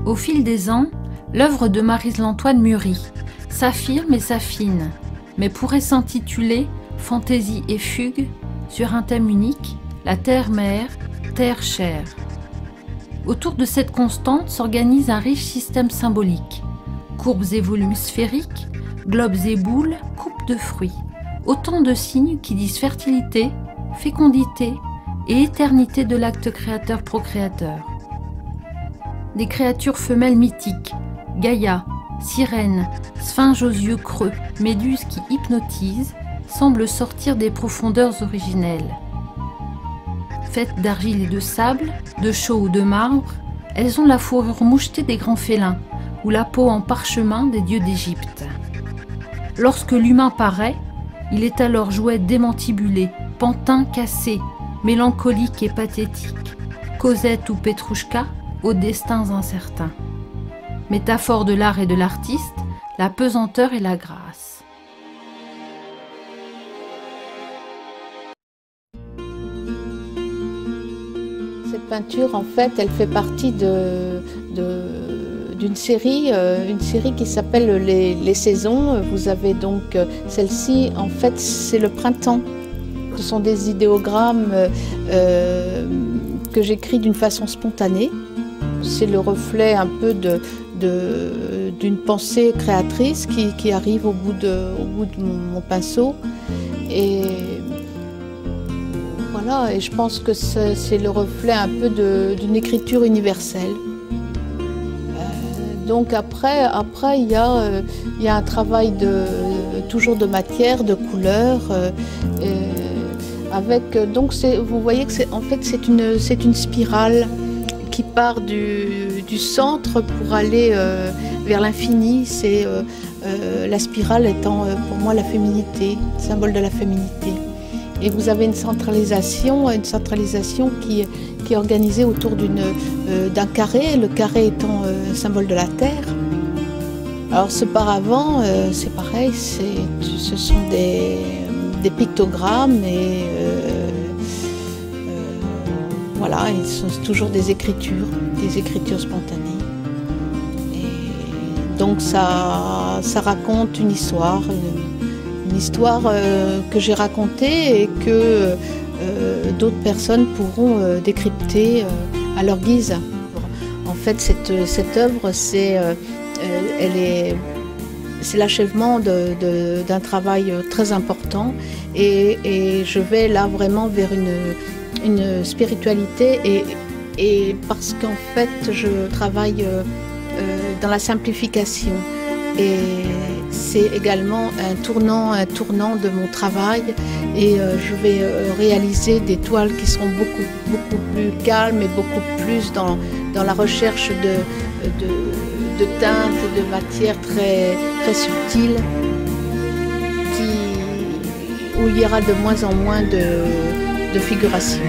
Au fil des ans, l'œuvre de Maryse Lantoine mûrit, s'affirme et s'affine, mais pourrait s'intituler Fantaisie et fugue sur un thème unique, la terre-mère, terre-chair. Autour de cette constante s'organise un riche système symbolique, courbes et volumes sphériques, globes et boules, coupes de fruits, autant de signes qui disent fertilité, fécondité et éternité de l'acte créateur-procréateur. Des créatures femelles mythiques, Gaïa, sirènes, sphinges aux yeux creux, méduses qui hypnotisent, semblent sortir des profondeurs originelles. Faites d'argile et de sable, de chaux ou de marbre, elles ont la fourrure mouchetée des grands félins ou la peau en parchemin des dieux d'Égypte. Lorsque l'humain paraît, il est alors jouet démantibulé, pantin cassé, mélancolique et pathétique, Cosette ou Petrouchka aux destins incertains. Métaphore de l'art et de l'artiste, la pesanteur et la grâce. Cette peinture, en fait, elle fait partie d'une série, qui s'appelle les saisons. Vous avez donc celle-ci, en fait, c'est le printemps. Ce sont des idéogrammes que j'écris d'une façon spontanée. C'est le reflet un peu d'une pensée créatrice qui arrive au bout de mon pinceau. Et voilà, et je pense que c'est le reflet un peu d'une écriture universelle. Donc après il y a un travail toujours de matière, de couleur, avec donc vous voyez que en fait c'est une spirale qui part du centre pour aller vers l'infini. C'est la spirale étant pour moi la féminité, symbole de la féminité. Et vous avez une centralisation qui est organisée autour d'un carré, le carré étant symbole de la terre. Alors ce paravent, c'est pareil, ce sont des pictogrammes et voilà, ce sont toujours des écritures spontanées. Et donc ça raconte une histoire que j'ai racontée et que d'autres personnes pourront décrypter à leur guise. En fait, cette œuvre, c'est l'achèvement d'un travail très important et je vais là vraiment vers une spiritualité et parce qu'en fait, je travaille dans la simplification. Et c'est également un tournant de mon travail et je vais réaliser des toiles qui seront beaucoup plus calmes et beaucoup plus dans la recherche de teintes et de matières très subtiles où il y aura de moins en moins de figuration.